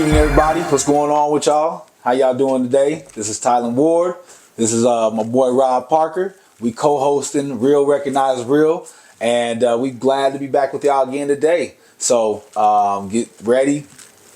evening, everybody. What's going on with y'all? How y'all doing today? This is Tylen Ward. This is my boy Rob Parker. We co-hosting Real Recognize Real, and we glad to be back with y'all again today. So get ready,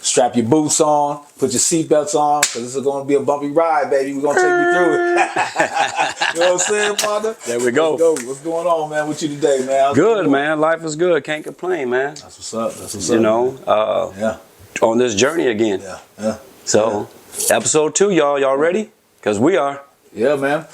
strap your boots on, put your seatbelts on, because this is going to be a bumpy ride, baby. We're going to take you through it. You know what I'm saying, Father? There we go. What's going on, man, with you today, man? How's Good, man. Life is good. Can't complain, man. That's what's up. That's what's You up. know, Yeah. on this journey again. Yeah. So, episode 2, y'all ready? Because we are. Yeah, man.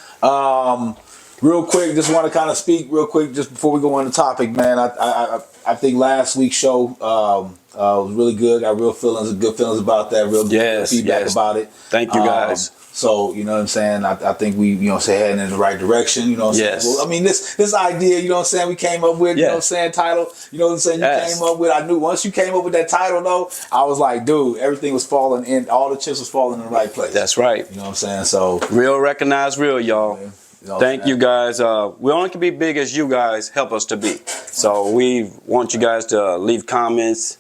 Real quick, just want to kind of speak real quick just before we go on the topic, man. I think last week's show was really good. Got real feelings, good feelings about that. Real good feedback about it. Thank you, guys. So, you know what I'm saying? I think we, heading in the right direction, you know what I'm saying? Well, I mean, this idea, you know what I'm saying, we came up with, you know what I'm saying, title, you know what I'm saying, you came up with, I knew once you came up with that title, though, I was like, dude, everything was falling in, all the chips was falling in the right place. That's right. You know what I'm saying? So. Real Recognize Real, y'all. You know Thank you, guys. We only can be big as you guys help us to be. So we want you guys to leave comments.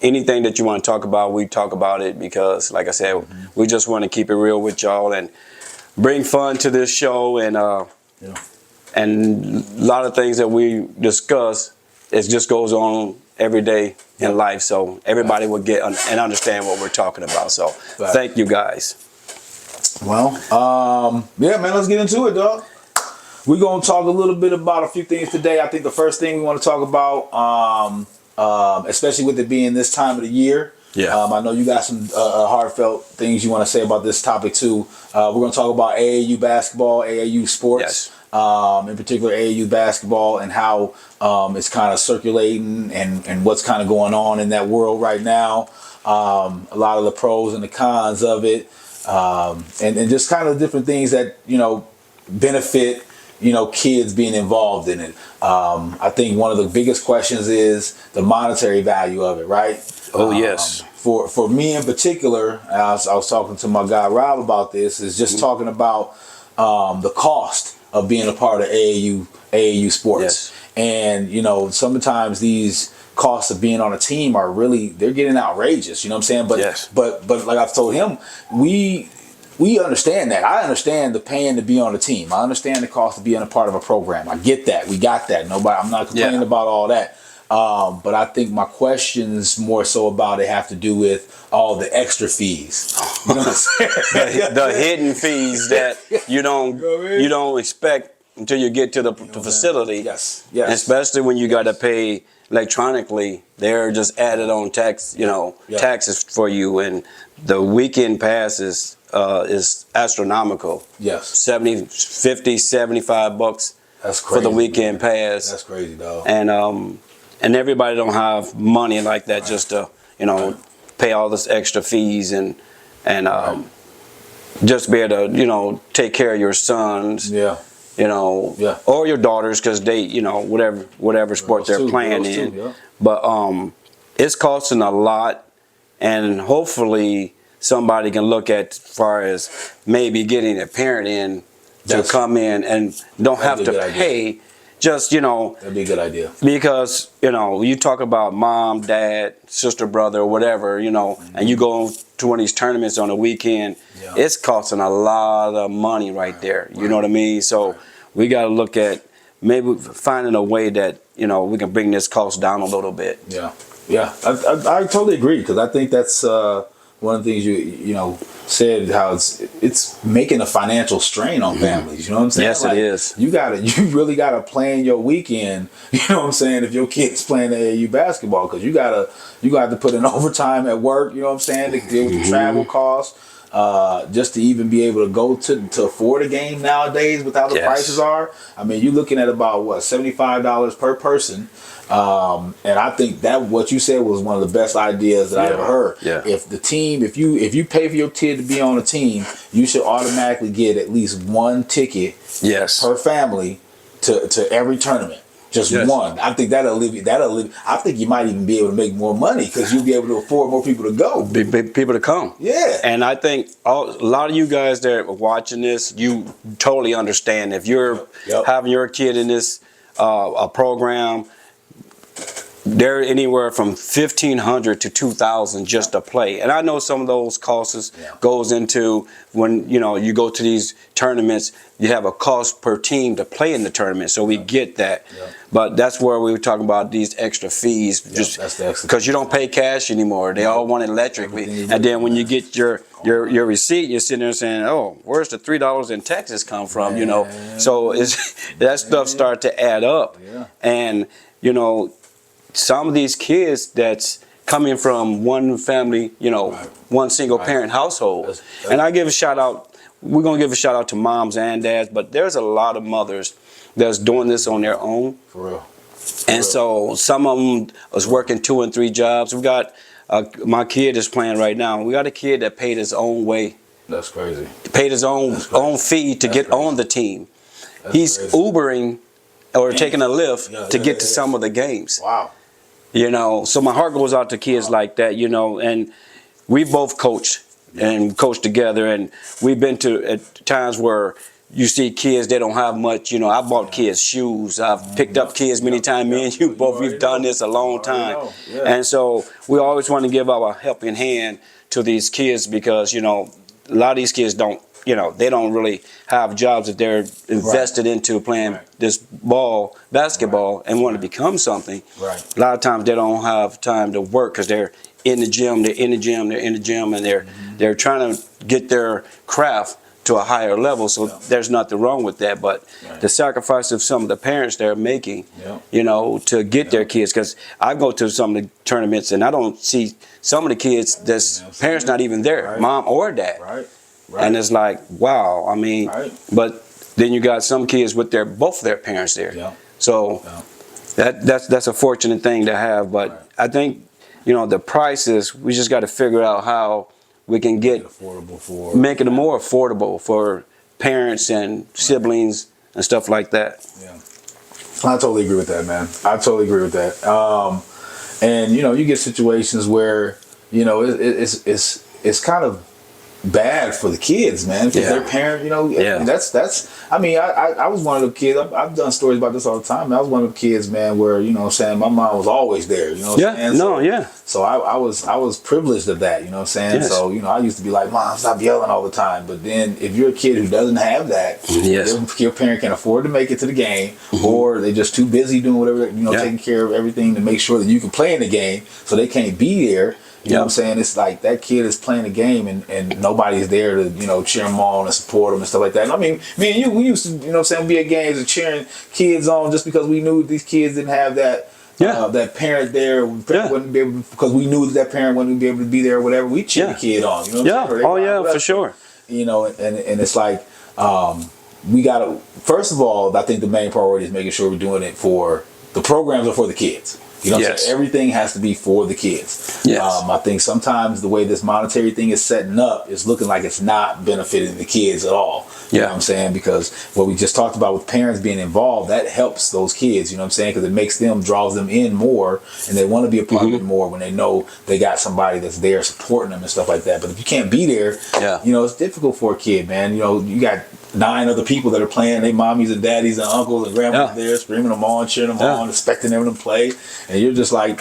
Anything that you want to talk about, we talk about it, because like I said, we just want to keep it real with y'all and bring fun to this show, and a lot of things that we discuss, it just goes on every day in life, so everybody will get and understand what we're talking about. So thank you, guys. Well, yeah, man, let's get into it, dog. We're going to talk a little bit about a few things today. I think the first thing we want to talk about, especially with it being this time of the year. Yeah. I know you got some heartfelt things you want to say about this topic too. We're going to talk about AAU basketball, AAU sports, in particular AAU basketball, and how it's kind of circulating and what's kind of going on in that world right now. A lot of the pros and the cons of it, and just kind of different things that, benefit kids being involved in it. I think one of the biggest questions is the monetary value of it, right? Oh, yes. For me in particular, I was talking to my guy Rob about this, is just talking about the cost of being a part of AAU sports. Yes. And, sometimes these costs of being on a team are they're getting outrageous, you know what I'm saying? But like I've told him, we understand that. I understand the paying to be on a team. I understand the cost of being a part of a program. I get that. We got that. I'm not complaining about all that. But I think my questions more so about it have to do with all the extra fees. You know what I'm saying? the hidden fees that you don't expect until you get to the facility. Yes. Especially when you got to pay electronically. They're just added on taxes for you, and the weekend passes is astronomical. Yes. $50, $75. That's crazy, for the weekend pass. That's crazy, dog. And everybody don't have money like that just to pay all this extra fees and just be able to take care of your sons. Or your daughters, because they whatever sport they're playing in. But it's costing a lot, and hopefully somebody can look at as far as maybe getting a parent in to come in and don't have to pay. Just, that'd be a good idea. Because, you talk about mom, dad, sister, brother, or whatever, and you go to one of these tournaments on the weekend, it's costing a lot of money right there. You know what I mean? So we got to look at maybe finding a way that, we can bring this cost down a little bit. Yeah. I totally agree, because I think that's one of the things you said, how it's making a financial strain on families. You know what I'm saying? Yes, it is. You really gotta plan your weekend. You know what I'm saying? If your kid's playing AAU basketball, because you got to put in overtime at work. You know what I'm saying? To deal with the travel costs, just to even be able to go to afford a game nowadays with how the prices are. I mean, you're looking at about $75 per person. And I think that what you said was one of the best ideas that I ever heard. Yeah. If you pay for your kid to be on a team, you should automatically get at least one ticket per family to every tournament. Just one. I think that'll alleviate. I think you might even be able to make more money, because you'll be able to afford more people to go. People to come. Yeah. And I think a lot of you guys that are watching this, you totally understand. If you're having your kid in this a program, they're anywhere from 1,500 to 2,000 just to play. And I know some of those costs goes into when, you know, you go to these tournaments, you have a cost per team to play in the tournament. So we get that. But that's where we were talking about these extra fees, just because you don't pay cash anymore. They all want electrically. And then when you get your receipt, you're sitting there saying, oh, where's the $3 in taxes come from? You know, so it's that stuff start to add up. And, you know, some of these kids that's coming from one family, you know, one single parent household. And I give a shout out, we're going to give a shout out to moms and dads, but there's a lot of mothers that's doing this on their own. For real. And so some of them is working 2 and 3 jobs. We got, my kid is playing right now. We got a kid that paid his own way. That's crazy. Paid his own fee to get on the team. He's Ubering or taking a Lyft to get to some of the games. Wow. You know, so my heart goes out to kids like that, you know, and we both coached and coached together, and we've been to at times where you see kids, they don't have much, you know. I bought kids shoes. I've picked up kids many times. Me and you both, we've done this a long time. And so we always want to give our helping hand to these kids because, you know, a lot of these kids don't, you know, they don't really have jobs that they're invested into playing this basketball and want to become something. A lot of times they don't have time to work because they're in the gym, and they're trying to get their craft to a higher level. So there's nothing wrong with that. But the sacrifice of some of the parents they're making, you know, to get their kids, because I go to some of the tournaments and I don't see some of the kids that's parents not even there, mom or dad. And it's like, wow, I mean, but then you got some kids with both their parents there. So that's a fortunate thing to have. But I think, you know, the prices, we just got to figure out how we can make it more affordable for parents and siblings and stuff like that. I totally agree with that, man. I totally agree with that. And, you know, you get situations where, you know, it's kind of bad for the kids, man, because their parent, you know, that's I mean, I was one of the kids, I've done stories about this all the time, man. I was one of the kids, man, where, you know what I'm saying, my mom was always there, you know what I'm saying? So I was privileged of that, you know what I'm saying? So, you know, I used to be like, Mom, stop yelling all the time. But then if you're a kid who doesn't have that, your parent can afford to make it to the game, or they're just too busy doing whatever, you know, taking care of everything to make sure that you can play in the game, so they can't be there. You know what I'm saying? It's like that kid is playing a game and nobody's there to, you know, cheer them on and support them and stuff like that. And I mean, me and you, we used to, you know what I'm saying, be at games and cheering kids on just because we knew these kids didn't have that that parent there wouldn't be able to, because we knew that parent wouldn't be able to be there or whatever. We cheer the kid on, you know what I'm saying? Oh yeah, for sure. You know, and it's like we gotta, first of all, I think the main priority is making sure we're doing it for the programs are for the kids. You know what I'm saying? Everything has to be for the kids. I think sometimes the way this monetary thing is setting up is looking like it's not benefiting the kids at all. You know what I'm saying? Because what we just talked about with parents being involved, that helps those kids, you know what I'm saying? Because it makes them, draws them in more, and they want to be a part of it more when they know they got somebody that's there supporting them and stuff like that. But if you can't be there, you know, it's difficult for a kid, man. You know, you got 9 other people that are playing, they mommies and daddies and uncles and grandmas there screaming them on, cheering them on, expecting them to play, and you're just like,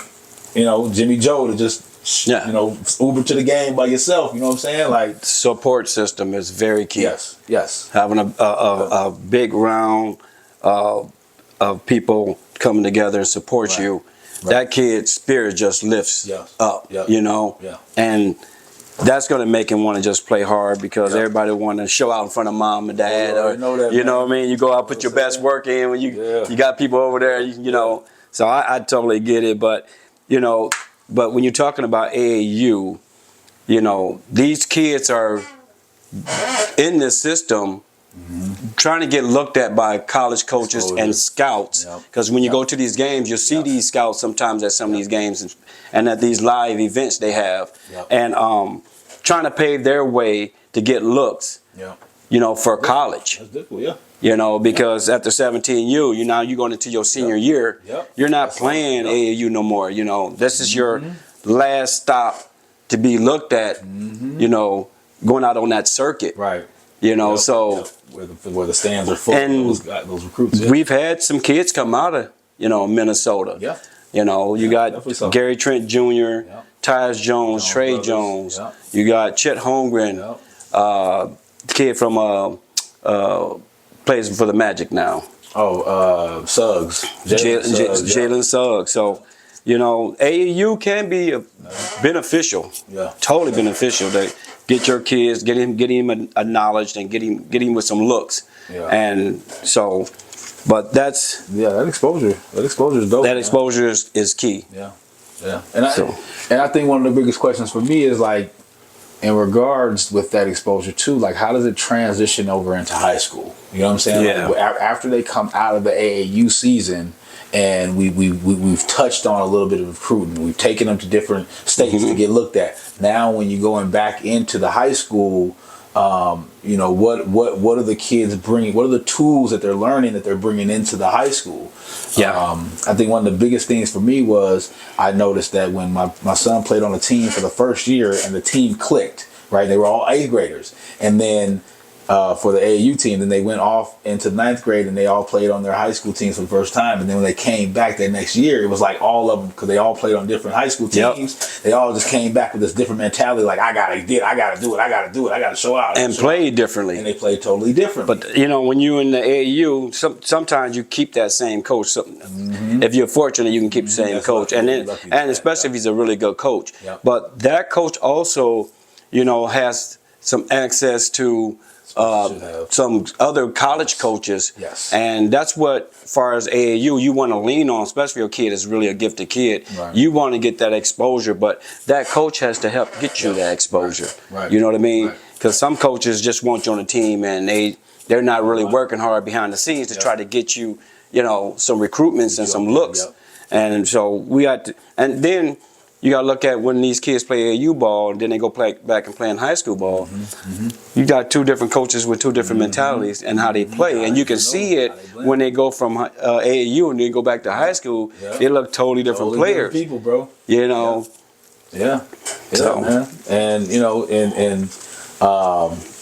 you know, Jimmy Joe to just you know, Uber to the game by yourself. You know what I'm saying? Like, support system is very key. Yes. Having a big round of people coming together and support you, that kid's spirit just lifts up. You know, and that's going to make him want to just play hard because everybody want to show out in front of mom and dad, or you know what I mean. You go out, put your best work in when you got people over there. You know, so I totally get it, but you know. But when you're talking about AAU, you know, these kids are in this system trying to get looked at by college coaches and scouts. Because when you go to these games, you'll see these scouts sometimes at some of these games and at these live events they have. And trying to pave their way to get looks, you know, for college. That's difficult, You know, because after 17U, you're going into your senior year. You're not playing AAU no more. You know, this is your last stop to be looked at. You know, going out on that circuit. You know, so where the stands are full of those recruits. We've had some kids come out of, you know, Minnesota. You know, you got Gary Trent Jr., Tyus Jones, Trey Jones. You got Chet Holmgren, kid from plays for the Magic now. Suggs. Jalen Suggs. So, you know, AAU can be beneficial. Yeah. Totally beneficial to get your kids, get him a knowledge and get him with some looks. Yeah. And so, but that's that exposure. That exposure is dope. That exposure is key. Yeah. Yeah. And I think one of the biggest questions for me is like, in regards with that exposure too, like how does it transition over into high school? You know what I'm saying? Yeah. Like, after they come out of the AAU season, and we've touched on a little bit of recruiting, we've taken them to different states to get looked at. Now, when you're going back into the high school, you know, what are the kids bringing? What are the tools that they're learning that they're bringing into the high school? Yeah. I think one of the biggest things for me was I noticed that when my son played on a team for the first year and the team clicked, right? They were all 8th graders. And then for the AAU team, then they went off into 9th grade and they all played on their high school teams for the first time. And then when they came back that next year, it was like all of them, because they all played on different high school teams. They all just came back with this different mentality, like I gotta do it, I gotta show out. And play differently. And they play totally differently. But you know, when you're in the AAU, sometimes you keep that same coach. If you're fortunate, you can keep the same coach, and especially if he's a really good coach. Yep. But that coach also, you know, has some access to some other college coaches. Yes. And that's what, as far as AAU, you want to lean on, especially if your kid is really a gifted kid. Right. You want to get that exposure, but that coach has to help get you that exposure. Right. You know what I mean? Because some coaches just want you on the team and they're not really working hard behind the scenes to try to get you, you know, some recruitments and some looks. And so we got to, and then you got to look at when these kids play AAU ball and then they go back and play in high school ball. You got two different coaches with two different mentalities and how they play. And you can see it when they go from AAU and then go back to high school. They look totally different players. Different people, bro. You know? Yeah, man. And, you know,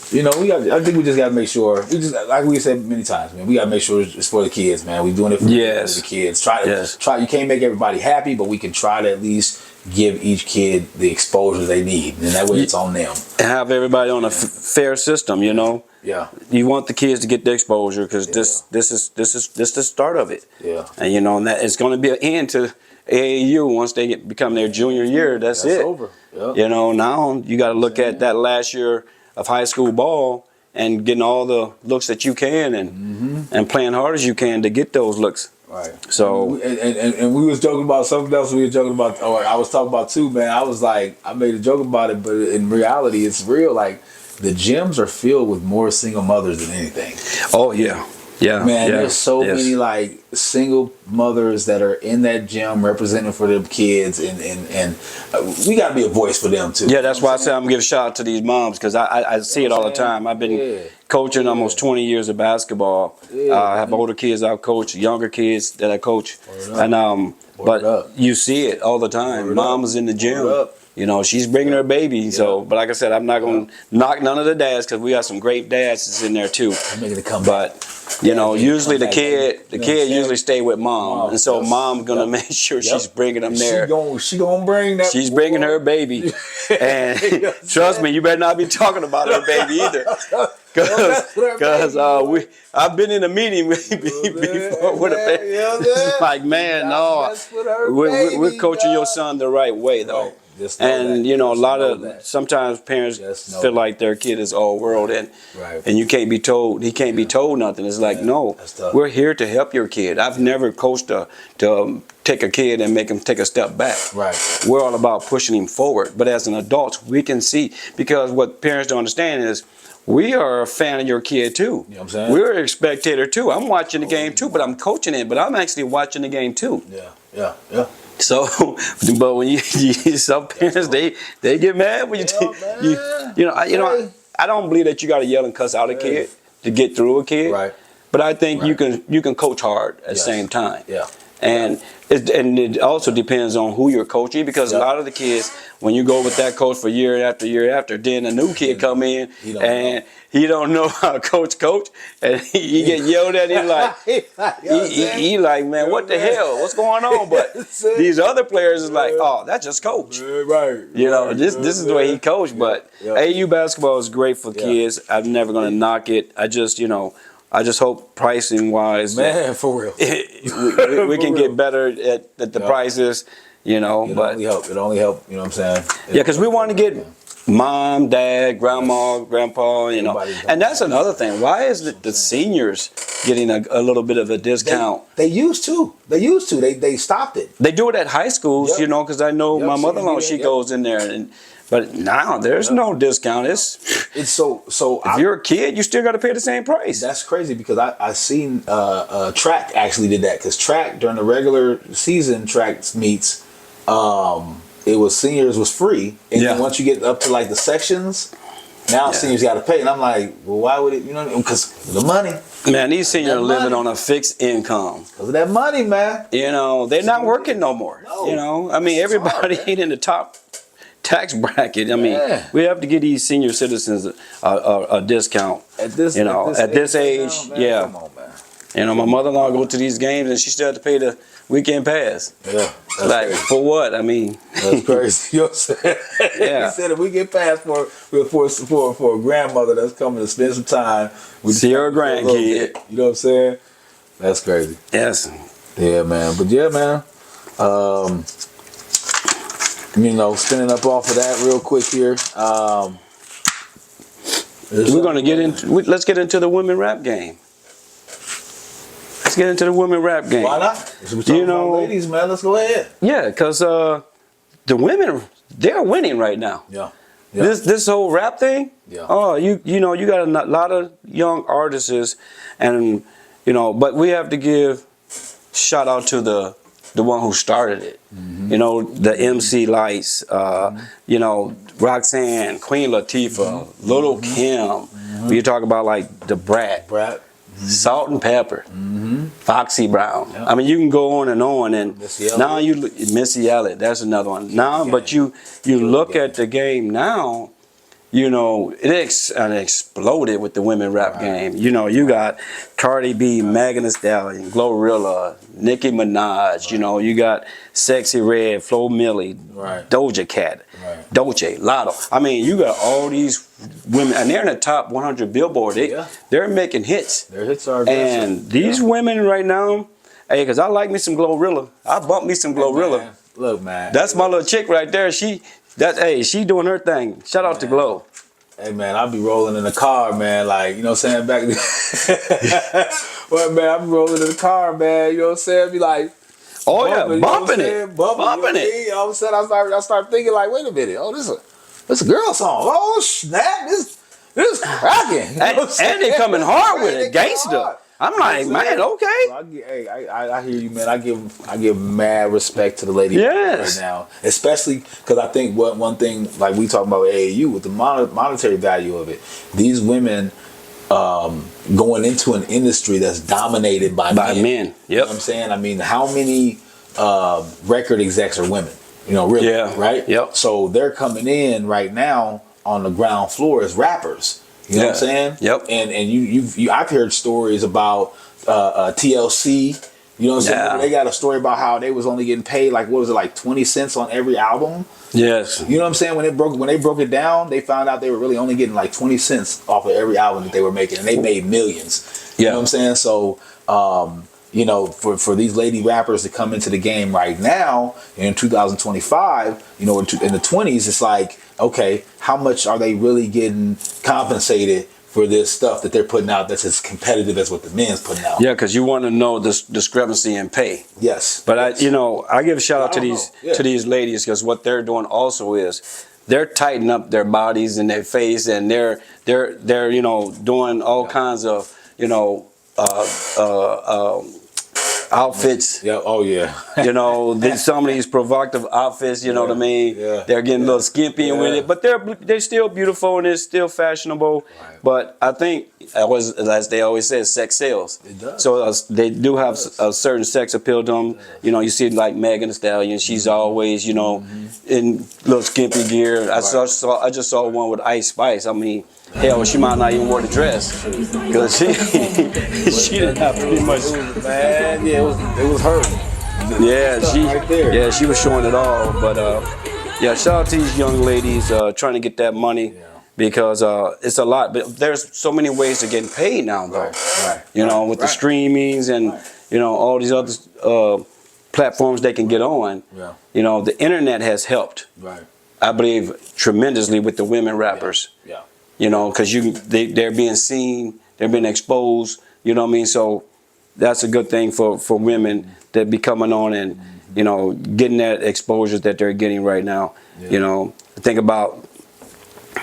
you know, I think we just got to make sure. We just, like we said many times, man. We got to make sure it's for the kids, man. We're doing it for the kids. Try. You can't make everybody happy, but we can try to at least give each kid the exposure they need, and that way it's on them. And have everybody on a fair system, you know. Yeah. You want the kids to get the exposure because this is the start of it. Yeah. And you know, and that it's going to be an end to AAU once they become their junior year. That's it. Over. Yeah. You know, now you got to look at that last year of high school ball and getting all the looks that you can and playing hard as you can to get those looks. Right. So and we was joking about something else we were joking about, or I was talking about too, man. I was like, I made a joke about it, but in reality it's real. Like the gyms are filled with more single mothers than anything. Oh yeah. Yeah. Man, there's so many like single mothers that are in that gym representing for their kids, and we got to be a voice for them too. Yeah, that's why I say I'm gonna give a shout out to these moms because I see it all the time. I've been coaching almost 20 years of basketball. I have older kids I coach, younger kids that I coach, and but you see it all the time. Mom's in the gym. You know, she's bringing her baby. So, but like I said, I'm not going to knock none of the dads because we got some great dads that's in there too. But, you know, usually the kid usually stay with mom. And so mom's going to make sure she's bringing them there. She gonna bring that. She's bringing her baby. And trust me, you better not be talking about her baby either. Because I've been in a meeting before with a baby. It's like, man, no, we're coaching your son the right way, though. And you know, sometimes parents feel like their kid is all world, and you can't be told, he can't be told nothing. It's like, no, we're here to help your kid. I've never coached to take a kid and make him take a step back. We're all about pushing him forward. But as an adult, we can see, because what parents don't understand is we are a fan of your kid too. You know what I'm saying? We're a spectator too. I'm watching the game too, but I'm coaching it, but I'm actually watching the game too. Yeah. So, but when you some parents they get mad when I don't believe that you got to yell and cuss out a kid to get through a kid. But I think you can coach hard at the same time. And it also depends on who you're coaching, because a lot of the kids, when you go with that coach for year after, then a new kid come in and he don't know how to coach, and he get yelled at. He like, man, what the hell? What's going on? But these other players is like, oh, that's just coach. Right. You know, this is the way he coached. But AAU basketball is great for kids. I'm never gonna knock it. I just hope pricing wise, man, for real, we can get better at the prices, you know. But it only help. You know what I'm saying? Yeah, because we want to get mom, dad, grandma, grandpa, you know. And that's another thing. Why is the seniors getting a little bit of a discount? They used to. They stopped it. They do it at high schools, you know, because I know my mother-in-law, she goes in there but now there's no discount. It's so. If you're a kid, you still got to pay the same price. That's crazy, because I seen track actually did that, because track during the regular season track meets, it was seniors was free, and then once you get up to like the sections, now seniors got to pay, and I'm like, well, why would it? You know, because the money. Man, these seniors are living on a fixed income. Because of that money, man. You know, they're not working no more. No. You know, I mean, everybody ain't in the top tax bracket. I mean, we have to give these senior citizens a discount. At this age, Come on, man. You know, my mother-in-law go to these games and she still have to pay the weekend pass. Yeah. Like, crazy. For what? I mean, that's crazy. You know what I'm saying? He said if we get pass for a grandmother that's coming to spend some time with see her grandkid. You know what I'm saying? That's crazy. Yes. Yeah, man. But yeah, man. You know, spinning up off of that real quick here. We're gonna get into. Let's get into the women rap game. Let's get into the women rap game. Why not? You know, ladies, man. Let's go ahead. Yeah, because the women, they're winning right now. Yeah. This whole rap thing. Yeah. Oh, you know, you got a lot of young artists, and you know, but we have to give shout out to the one who started it. Mm-hmm. You know, the MC Lights, you know, Roxanne, Queen Latifah, Little Kim. You talk about like the Brat. Salt and Pepper, Foxy Brown. I mean, you can go on, and now Missy Elliott. That's another one. Now, but you look at the game now. You know, it exploded with the women rap game. You know, you got Cardi B, Megan Thee Stallion, Glorilla, Nicki Minaj. You know, you got Sexy Red, Flo Milli, Doja Cat, Dolce, Lotto. I mean, you got all these women, and they're in the top 100 Billboard. They're making hits. Their hits are aggressive. And these women right now, hey, because I like me some Glorilla. I bumped me some Glorilla. Man. Look, man. That's my little chick right there. She doing her thing. Shout out to Glow. Hey, man, I'll be rolling in the car, man. Like, you know what I'm saying? Back well, man, I'll be rolling in the car, man. You know what I'm saying? Be like, bumping it. Bumping it. All of a sudden, I start thinking, like, wait a minute. Oh, this is a girl song. Oh, snap. This is cracking. And they coming hard with it. Gangsta. I'm like, man, okay. I hear you, man. I give mad respect to the lady right now, especially because I think one thing, like we talk about AAU with the monetary value of it. These women going into an industry that's dominated by men. You know what I'm saying? I mean, how many record execs are women? You know, really, right? Yep. So they're coming in right now on the ground floor as rappers. You know what I'm saying? Yep. And I've heard stories about TLC. You know what I'm saying? They got a story about how they was only getting paid like 20 cents on every album. Yes. You know what I'm saying? When they broke it down, they found out they were really only getting like 20 cents off of every album that they were making, and they made millions. You know what I'm saying? So you know, for these lady rappers to come into the game right now in 2025, you know, in the 20s, it's like, okay, how much are they really getting compensated for this stuff that they're putting out that's as competitive as what the men's putting out? Yeah, because you want to know this discrepancy in pay. Yes. But I give a shout out to these ladies, because what they're doing also is they're tightening up their bodies and their face, and they're you know, doing all kinds of, you know, outfits. Yeah. Oh yeah. You know, some of these provocative outfits. You know what I mean? Yeah. They're getting a little skimpy with it, but they're still beautiful and it's still fashionable. Right. But I think, as they always say, sex sells. It does. So they do have a certain sex appeal to them. You know, you see like Megan Thee Stallion. She's always, you know, in little skimpy gear. I just saw one with Ice Spice. I mean, hell, she might not even wear the dress because she didn't have pretty much. Man, yeah, it was her. She was showing it all. But yeah, shout out to these young ladies trying to get that money. Yeah. Because it's a lot, but there's so many ways to get paid now, though. Right. You know, with the streamings and you know all these other platforms they can get on. Yeah. You know, the internet has helped. Right. I believe tremendously with the women rappers. Yeah. You know, because they're being seen, they're being exposed. You know what I mean? So that's a good thing for women that be coming on and you know getting that exposure that they're getting right now. Yeah. You know, think about.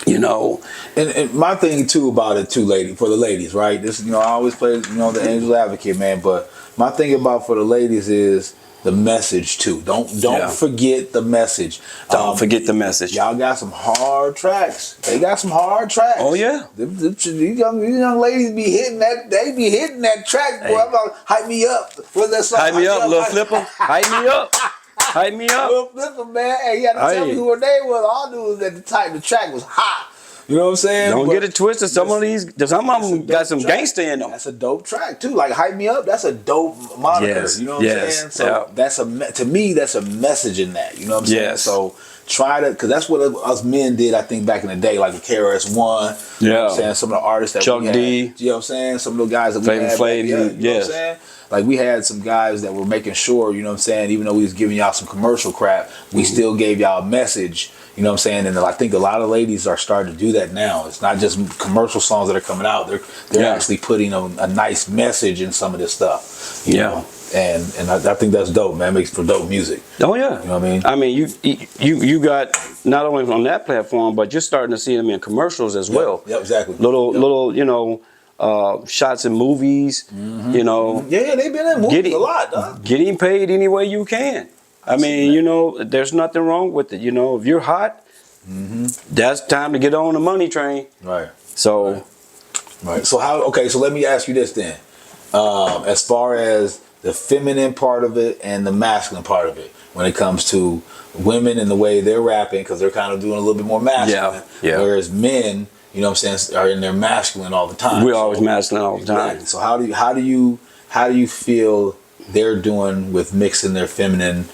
You know, and my thing too about it too, for the ladies, right? This, you know, I always play, you know, the angel advocate, man. But my thing about for the ladies is the message too. Don't forget the message. Don't forget the message. Y'all got some hard tracks. They got some hard tracks. Oh yeah. These young ladies be hitting that. They be hitting that track. Boy, I'm like, hype me up. What's that song? Hype me up, little flipper. Hype me up. Hype me up. Little flipper, man. Hey, you had to tell me who her name was. All I knew was that the track was hot. You know what I'm saying? Don't get it twisted. Some of them got some gangster in them. That's a dope track too. Like Hype Me Up, that's a dope moniker. Yes. You know what I'm saying? So that's to me, that's a message in that. You know what I'm saying? Yes. So try to, because that's what us men did, I think, back in the day, like the KRS-One. You know what I'm saying? Some of the artists that Chuck we had. D. You know what I'm saying? Some of the guys that we had. Flav, you know what I'm saying? Like we had some guys that were making sure, you know what I'm saying, even though we was giving y'all some commercial crap, we still gave y'all a message, you know what I'm saying? And I think a lot of ladies are starting to do that now. It's not just commercial songs that are coming out. They're actually putting a nice message in some of this stuff. You know? And I think that's dope, man. It makes for dope music. Oh yeah. You know what I mean? I mean, you got not only on that platform, but you're starting to see them in commercials as well. Yeah, exactly. Little, you know, shots in movies, you know. Yeah, they've been in movies a lot, dog. Getting paid any way you can. I mean, you know, there's nothing wrong with it. You know, if you're hot, that's time to get on the money train. Right. So. Right. So so let me ask you this then. As far as the feminine part of it and the masculine part of it, when it comes to women and the way they're rapping, because they're kind of doing a little bit more masculine. Yeah. Whereas men, you know what I'm saying, are in their masculine all the time. We're always masculine all the time. So how do you feel they're doing with mixing their feminine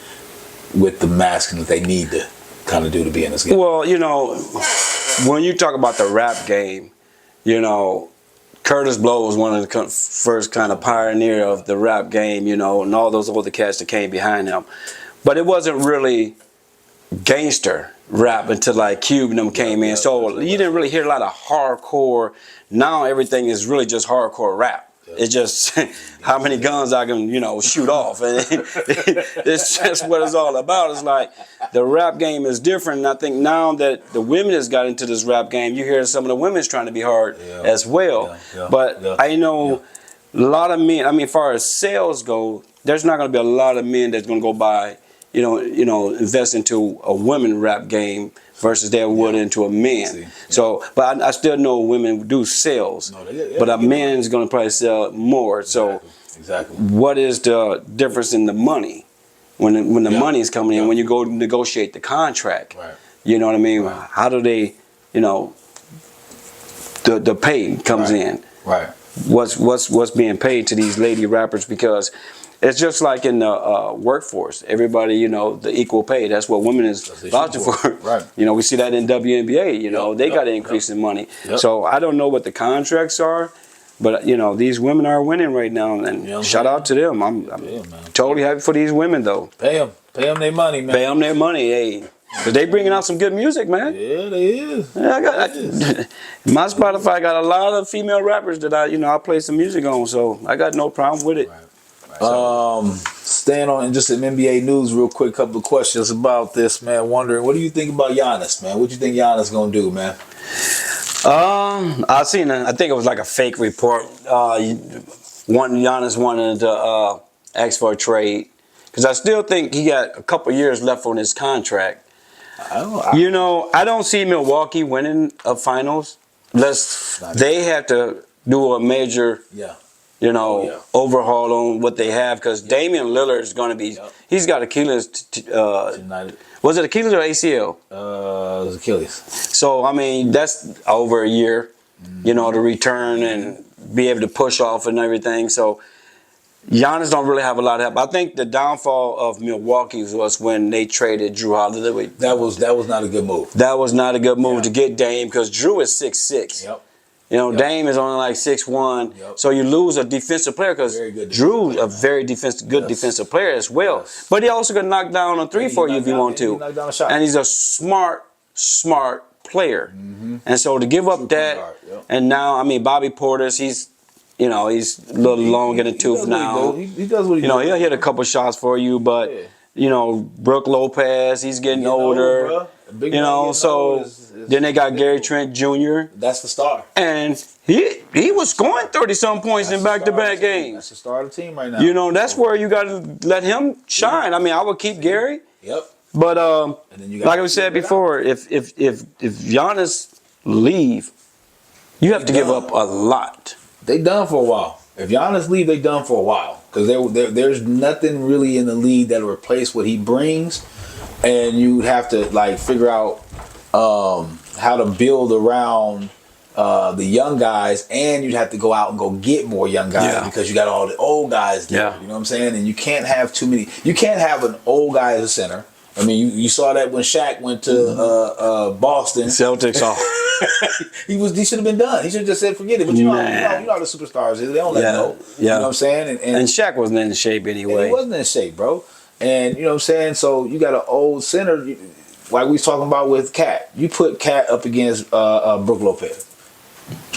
with the masculine that they need to kind of do to be in this game? Well, you know, when you talk about the rap game, you know, Curtis Blow was one of the first kind of pioneer of the rap game, you know, and all those other cats that came behind him. But it wasn't really gangster rap until like Cube and them came in. So you didn't really hear a lot of hardcore. Now everything is really just hardcore rap. It's just how many guns I can, you know, shoot off. And it's just what it's all about. It's like the rap game is different. And I think now that the women has got into this rap game, you hear some of the women's trying to be hard as well. But I know a lot of men, I mean, as far as sales go, there's not going to be a lot of men that's going to go buy, you know, invest into a women rap game versus they would into a man. So, but I still know women do sales, but a man's going to probably sell more. So, what is the difference in the money when the money is coming in? When you go negotiate the contract, you know what I mean? How do they, you know, the pay comes in? What's being paid to these lady rappers? Because it's just like in the workforce. Everybody, you know, the equal pay. That's what women is vouching for. Right. You know, we see that in WNBA. You know, they got an increase in money. So I don't know what the contracts are, but you know, these women are winning right now, and shout out to them. I'm totally happy for these women, though. Pay them their money, man. Pay them their money, hey. Cause they bringing out some good music, man. Yeah, they is. Yeah, my Spotify got a lot of female rappers that I play some music on, so I got no problem with it. Staying on just some NBA news real quick, couple of questions about this, man. Wondering, what do you think about Giannis, man? What you think Giannis gonna do, man? I think it was like a fake report. Giannis wanted to ask for a trade because I still think he got a couple years left on his contract. I don't see Milwaukee winning a finals unless they have to do a major, overhaul on what they have. Because Damian Lillard is going to be, he's got Achilles. Was it Achilles or ACL? It was Achilles. So I mean, that's over a year, to return and be able to push off and everything. So Giannis don't really have a lot of help. I think the downfall of Milwaukee was when they traded Drew Holiday. That was not a good move. That was not a good move to get Dame because Drew is 6'6". Yep. Dame is only like 6'1". Yep. So you lose a defensive player because Drew's a very good defensive player as well. Yes. But he also can knock down a 3 for you if you want to. And he's a smart player. Mm-hmm. And so to give up that, and now, I mean, Bobby Portis, he's a little long in the tooth now. He does what he does. He'll hit a couple shots for you, but, Brook Lopez, he's getting older. So then they got Gary Trent Jr. That's the star. And he was scoring 30-some points in back-to-back games. That's the star of the team right now. That's where you got to let him shine. I mean, I would keep Gary. Yep. But like I said before, if Giannis leave, you have to give up a lot. They done for a while. If Giannis leave, they done for a while because there's nothing really in the league that'll replace what he brings, and you have to figure out how to build around the young guys, and you'd have to go out and go get more young guys because you got all the old guys there. You know what I'm saying? And you can't have too many. You can't have an old guy as a center. I mean, you saw that when Shaq went to Boston Celtics. He should have been done. He should have just said forget it. But you know the superstars. They don't let go. You know what I'm saying? And Shaq wasn't in shape anyway. He wasn't in shape, bro. And you know what I'm saying? So you got an old center, like we was talking about with Cat. You put Cat up against Brook Lopez.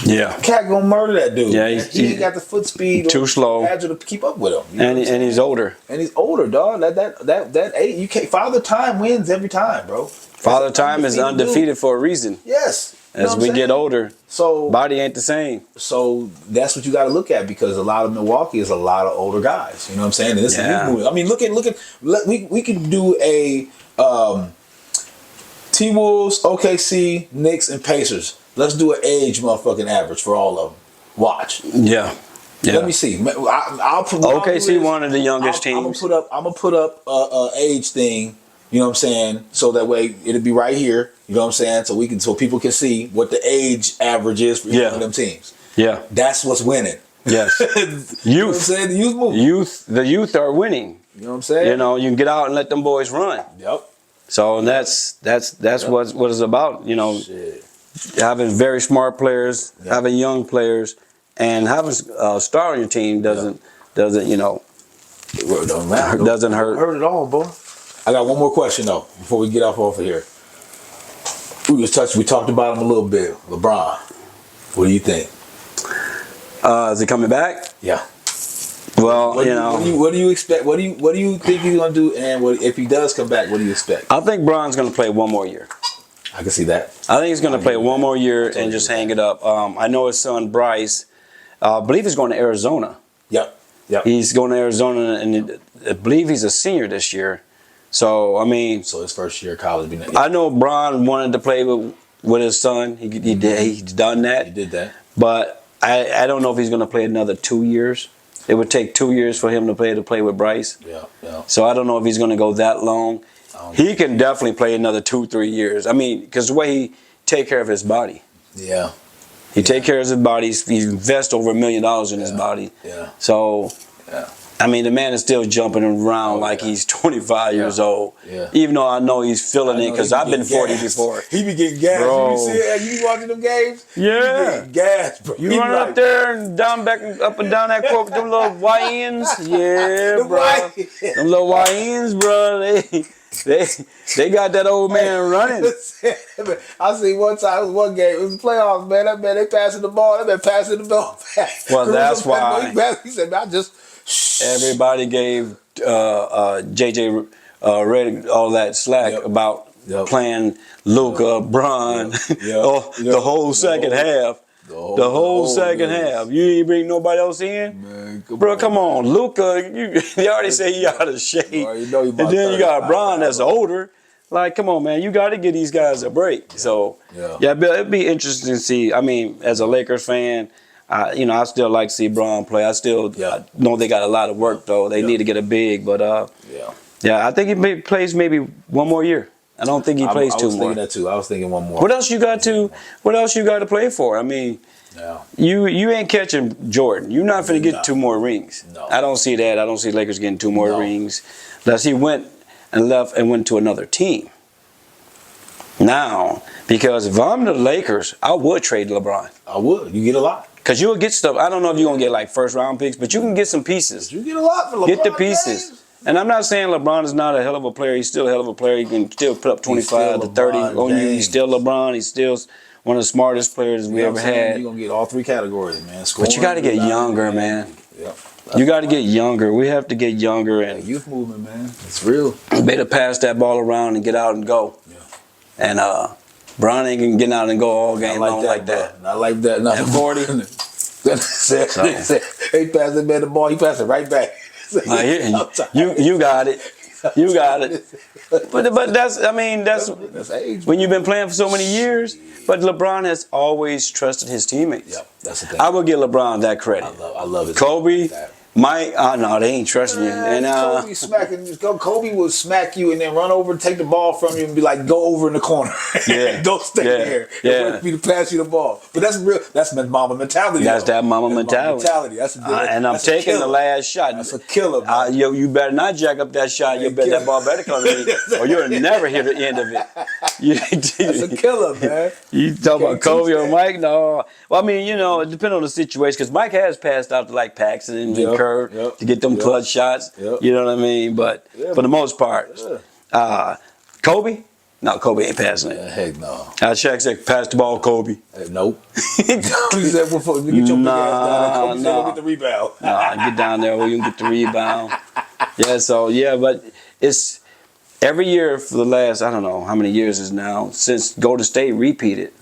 Yeah. Cat gonna murder that dude. Yeah, he ain't got the foot speed too slow agile to keep up with him. And he's older. And he's older, dog. That eight, you can't. Father Time wins every time, bro. Father Time is undefeated for a reason. Yes. As we get older, body ain't the same. So that's what you got to look at because a lot of Milwaukee is a lot of older guys. You know what I'm saying? And this is a youth movement. I mean, look at. We can do a T-Wolves, OKC, Knicks, and Pacers. Let's do an age motherfucking average for all of them. Watch. Yeah. Let me see. I'll put OKC one of the youngest teams. I'm gonna put up a age thing. You know what I'm saying? So that way it'll be right here. You know what I'm saying? So people can see what the age average is for each one of them teams. Yeah. That's what's winning. Yes. Youth. You know what I'm saying? The youth movement. The youth are winning. You know what I'm saying? You can get out and let them boys run. Yep. So that's what it's about. Shit. Having very smart players, having young players, and having a star on your team doesn't It don't matter. Doesn't hurt. Hurt at all, boy. I got one more question though before we get off of here. We talked about him a little bit. LeBron, what do you think? Is he coming back? Yeah. Well, what do you expect? What do you think he's gonna do? And if he does come back, what do you expect? I think Bron's gonna play one more year. I can see that. I think he's gonna play one more year and just hang it up. I know his son Bryce. I believe he's going to Arizona. Yep. He's going to Arizona, and I believe he's a senior this year. So his first year of college. I know Bron wanted to play with his son. He's done that. He did that. But I don't know if he's going to play another 2 years. It would take 2 years for him to play with Bryce. Yeah. So I don't know if he's going to go that long. He can definitely play another 2-3 years. I mean, because the way he take care of his body. Yeah. He take care of his body. He invests over $1 million in his body. Yeah. So, I mean, the man is still jumping around like he's 25 years old. Yeah. Even though I know he's feeling it because I've been 40 before. He be getting gas. Bro. You be watching them games? Yeah. He be gas, bro. You run up there and up and down that court with them little YNs. Yeah, bro. Them little YNs, bro. They got that old man running. I seen one time, it was one game, it was the playoffs, man. That man, they passing the ball. That man passing the ball back. Well, that's why. He said, man, everybody gave JJ Redick all that slack about playing Luka, Bron, the whole second half. The whole second half. You ain't bring nobody else in? Man, Bro, come on. Luka, they already say he out of shape. And then you got Bron that's older. Like, come on, man. You got to give these guys a break. So, it'd be interesting to see. I mean, as a Lakers fan, I still like to see Bron play. I know they got a lot of work, though. They need to get a big. But, I think he plays maybe one more year. I don't think he plays 2 more. I was thinking that too. I was thinking one more. What else you got to play for? I mean, you ain't catching Jordan. You're not going to get 2 more rings. No. I don't see that. I don't see Lakers getting 2 more rings unless he went and left and went to another team. Now, because if I'm the Lakers, I would trade LeBron. I would. You get a lot. Because you'll get stuff. I don't know if you're going to get like first round picks, but you can get some pieces. You get a lot for LeBron. Get the pieces. James. And I'm not saying LeBron is not a hell of a player. He's still a hell of a player. He can still put up 25 to 30 on you. He's still LeBron. He's still one of the smartest players we ever had. You're going to get all 3 categories, man. But you got to get younger, man. Yep. You got to get younger. We have to get younger. And youth movement, man. It's real. Better pass that ball around and get out and go. Yeah. And Bron ain't going to get out and go all game long like that. Not like that. Not at 40. He passed the man the ball. He passed it right back. You got it. You got it. But that's age, when you've been playing for so many years. But LeBron has always trusted his teammates. Yep, that's the thing. I will give LeBron that credit. I love it. Kobe, Mike, no, they ain't trusting you. And Kobe would smack you and then run over and take the ball from you and be like, go over in the corner. Don't stay there. Wait for me to pass you the ball. But that's real. That's Mamba mentality. That's that Mamba mentality. That's and I'm taking the last shot. That's a killer. You better not jack up that shot. That ball better come to me, or you'll never hear the end of it. That's a killer, man. You talk about Kobe or Mike? No. Well, I mean, it depends on the situation because Mike has passed out to like Paxson and to get them clutch shots. You know what I mean? But for the most part, Kobe? No, Kobe ain't passing it. Heck no. Shaq said, pass the ball, Kobe. Nope. He said, get your big ass down. Kobe said, go get the rebound. Get down there where you can get the rebound. But it's every year for the last, I don't know how many years is now, since Golden State repeated,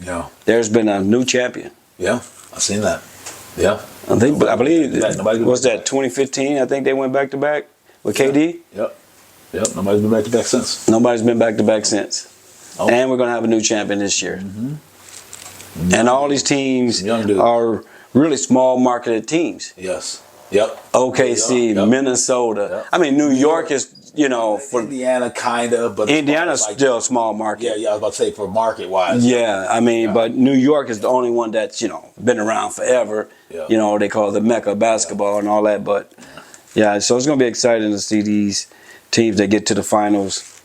there's been a new champion. Yeah, I've seen that. Yeah. I believe, was that 2015? I think they went back to back with KD. Yep. Nobody's been back to back since. Nobody's been back to back since. Oh. And we're gonna have a new champion this year. Mm-hmm. And all these teams are really small marketed teams. Yes. Yep. OKC, Minnesota. Yep. I mean, New York is, for Indiana, kind of, but Indiana's still a small market. Yeah, I was about to say for market wise. Yeah, I mean, but New York is the only one that's been around forever. Yeah. They call it the Mecca of basketball and all that. But so it's gonna be exciting to see these teams that get to the finals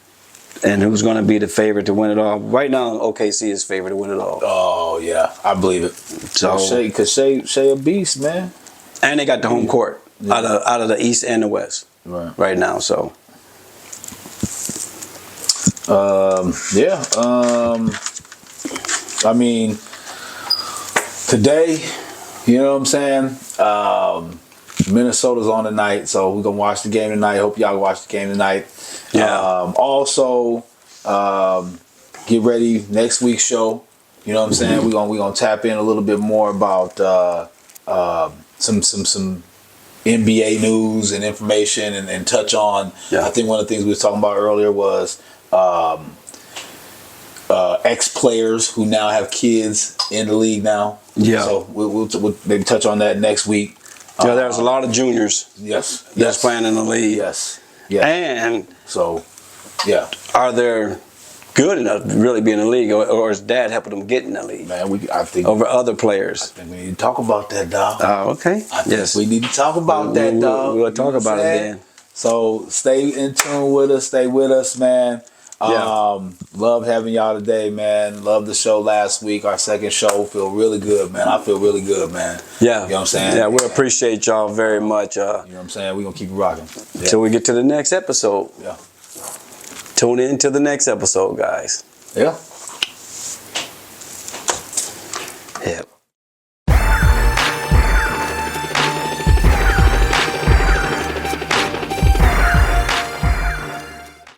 and who's gonna be the favorite to win it all. Right now, OKC is favorite to win it all. Oh yeah, I believe it. So Shea a beast, man. And they got the home court out of the East and the West right now. So. I mean, today, you know what I'm saying? Minnesota's on tonight, so we're gonna watch the game tonight. Hope y'all watch the game tonight. Yeah. Also, get ready next week's show. You know what I'm saying? We're gonna tap in a little bit more about some NBA news and information and touch on. I think one of the things we were talking about earlier was ex-players who now have kids in the league now. Yeah. So we'll maybe touch on that next week. Yeah, there's a lot of juniors. That's playing in the league. Yes. And so, are they good enough to really be in the league, or is Dad helping them get in the league? Man, I think over other players. I think we need to talk about that, dog. Oh, okay. We need to talk about that, dog. We'll talk about it then. So stay in tune with us. Stay with us, man. Love having y'all today, man. Love the show last week. Our second show. Feel really good, man. I feel really good, man. Yeah. You know what I'm saying? Yeah, we appreciate y'all very much. You know what I'm saying? We're going to keep it rocking. Till we get to the next episode. Yeah. Tune in to the next episode, guys. Yeah. Yeah.